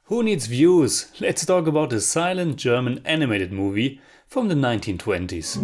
Who needs views? Let's talk about a silent German animated movie from the 1920s.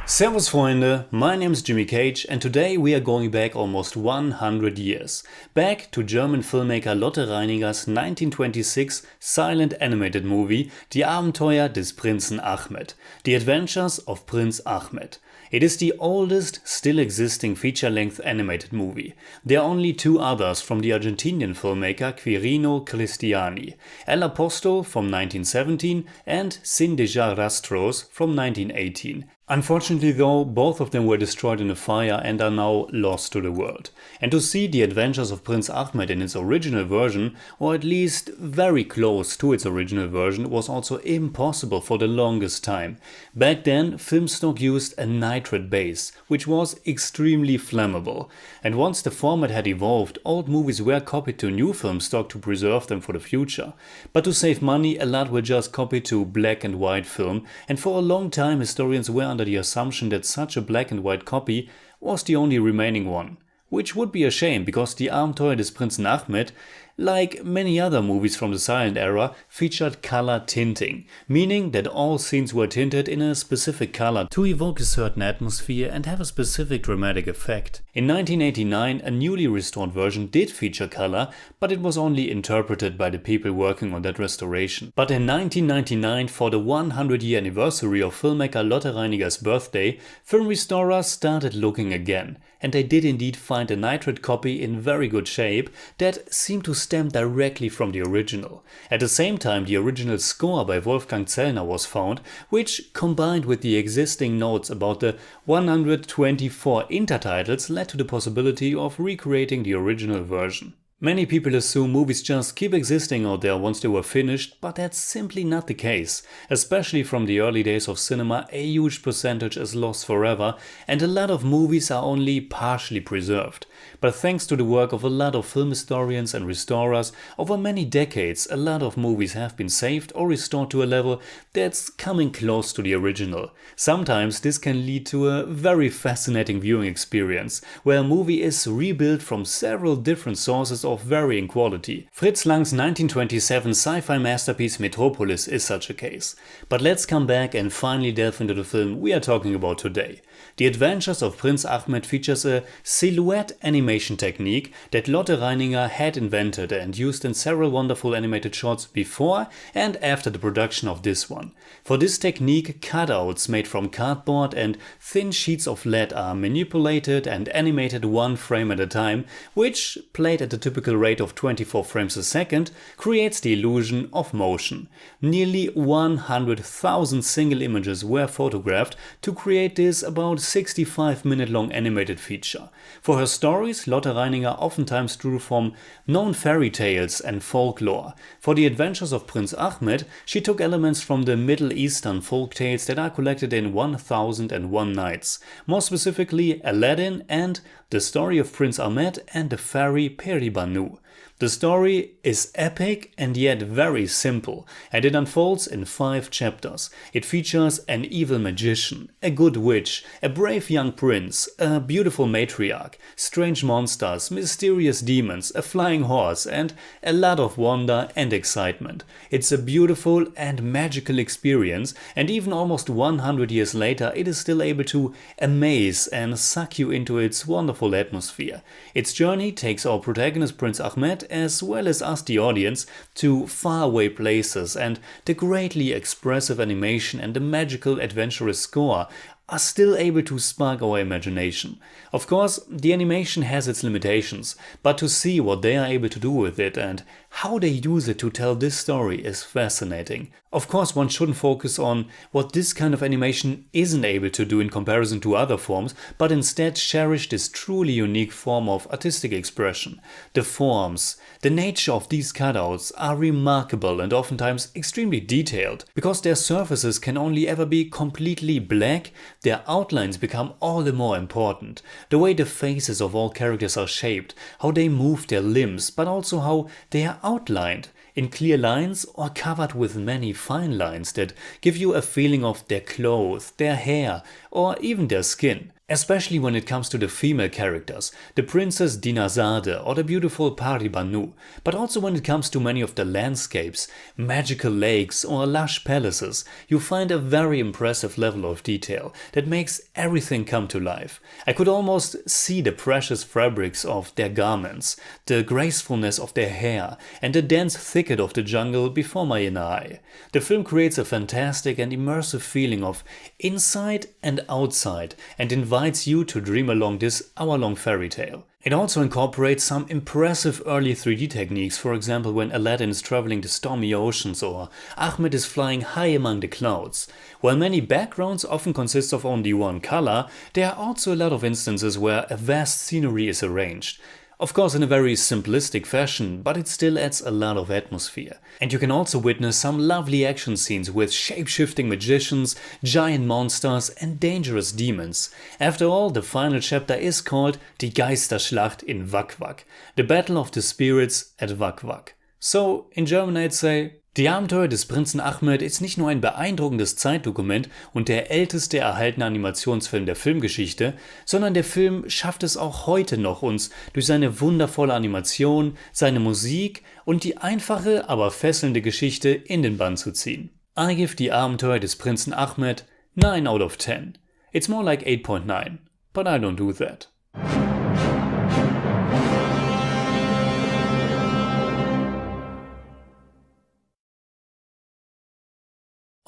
Servus Freunde, my name is Jimmy Cage and today we are going back almost 100 years. Back to German filmmaker Lotte Reiniger's 1926 silent animated movie Die Abenteuer des Prinzen Achmed, The Adventures of Prince Achmed. It is the oldest still existing feature-length animated movie. There are only two others from the Argentinian filmmaker Quirino Cristiani, El Apostol from 1917 and Sin Dejar Rastros from 1918. Unfortunately though, both of them were destroyed in a fire and are now lost to the world. And to see The Adventures of Prince Achmed in its original version, or at least very close to its original version, was also impossible for the longest time. Back then, film stock used a nitrate base, which was extremely flammable. And once the format had evolved, old movies were copied to new film stock to preserve them for the future. But to save money, a lot were just copied to black and white film, and for a long time historians were under the assumption that such a black and white copy was the only remaining one. Which would be a shame, because Die Abenteuer des Prinzen Achmed, like many other movies from the silent era, featured color tinting, meaning that all scenes were tinted in a specific color to evoke a certain atmosphere and have a specific dramatic effect. In 1989, a newly restored version did feature color, but it was only interpreted by the people working on that restoration. But in 1999, for the 100-year anniversary of filmmaker Lotte Reiniger's birthday, film restorers started looking again. And they did indeed find a nitrate copy in very good shape that seemed to stem directly from the original. At the same time, the original score by Wolfgang Zellner was found, which combined with the existing notes about the 124 intertitles led to the possibility of recreating the original version. Many people assume movies just keep existing out there once they were finished, but that's simply not the case. Especially from the early days of cinema, a huge percentage is lost forever, and a lot of movies are only partially preserved. But thanks to the work of a lot of film historians and restorers, over many decades a lot of movies have been saved or restored to a level that's coming close to the original. Sometimes this can lead to a very fascinating viewing experience, where a movie is rebuilt from several different sources of varying quality. Fritz Lang's 1927 sci-fi masterpiece Metropolis is such a case. But let's come back and finally delve into the film we are talking about today. The Adventures of Prince Achmed features a silhouette animation technique that Lotte Reiniger had invented and used in several wonderful animated shorts before and after the production of this one. For this technique, cutouts made from cardboard and thin sheets of lead are manipulated and animated one frame at a time, which, played at the typical rate of 24 frames a second, creates the illusion of motion. Nearly 100,000 single images were photographed to create this about 65-minute long animated feature. For her stories, Lotte Reiniger oftentimes drew from known fairy tales and folklore. For The Adventures of Prince Achmed, she took elements from the Middle Eastern folk tales that are collected in 1001 Nights, more specifically Aladdin and The Story of Prince Ahmed and the Fairy Peribanu. The story is epic and yet very simple, and it unfolds in 5 chapters. It features an evil magician, a good witch, a brave young prince, a beautiful matriarch, strange monsters, mysterious demons, a flying horse, and a lot of wonder and excitement. It's a beautiful and magical experience, and even almost 100 years later it is still able to amaze and suck you into its wonderful atmosphere. Its journey takes our protagonist Prince Achmed, as well as us the audience, to faraway places, and the greatly expressive animation and the magical adventurous score are still able to spark our imagination. Of course, the animation has its limitations, but to see what they are able to do with it and how they use it to tell this story is fascinating. Of course, one shouldn't focus on what this kind of animation isn't able to do in comparison to other forms, but instead cherish this truly unique form of artistic expression. The forms, the nature of these cutouts are remarkable and oftentimes extremely detailed. Because their surfaces can only ever be completely black, their outlines become all the more important. The way the faces of all characters are shaped, how they move their limbs, but also how they are outlined in clear lines or covered with many fine lines that give you a feeling of their clothes, their hair, or even their skin. Especially when it comes to the female characters, the Princess Dinazade or the beautiful Pari Banu, but also when it comes to many of the landscapes, magical lakes or lush palaces, you find a very impressive level of detail that makes everything come to life. I could almost see the precious fabrics of their garments, the gracefulness of their hair, and the dense thicket of the jungle before my inner eye. The film creates a fantastic and immersive feeling of inside and outside, and invites you to dream along this hour-long fairy tale. It also incorporates some impressive early 3D techniques, for example when Aladdin is traveling the stormy oceans or Ahmed is flying high among the clouds. While many backgrounds often consist of only one color, there are also a lot of instances where a vast scenery is arranged. Of course in a very simplistic fashion, but it still adds a lot of atmosphere. And you can also witness some lovely action scenes with shape-shifting magicians, giant monsters and dangerous demons. After all, the final chapter is called Die Geisterschlacht in Wak-Wak, the Battle of the Spirits at Wak-Wak. So, in German I'd say, Die Abenteuer des Prinzen Achmed ist nicht nur ein beeindruckendes Zeitdokument und der älteste erhaltene Animationsfilm der Filmgeschichte, sondern der Film schafft es auch heute noch, uns durch seine wundervolle Animation, seine Musik und die einfache, aber fesselnde Geschichte in den Bann zu ziehen. I give Die Abenteuer des Prinzen Achmed 9 out of 10. It's more like 8.9, but I don't do that.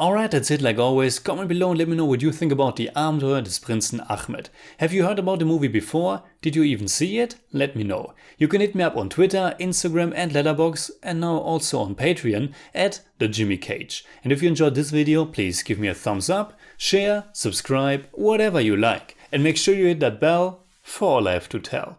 Alright, that's it like always. Comment below and let me know what you think about Die Abenteuer des Prinzen Achmed. Have you heard about the movie before? Did you even see it? Let me know. You can hit me up on Twitter, Instagram and Letterboxd, and now also on Patreon at the Jimmy Cage. And if you enjoyed this video, please give me a thumbs up, share, subscribe, whatever you like. And make sure you hit that bell for all I have to tell.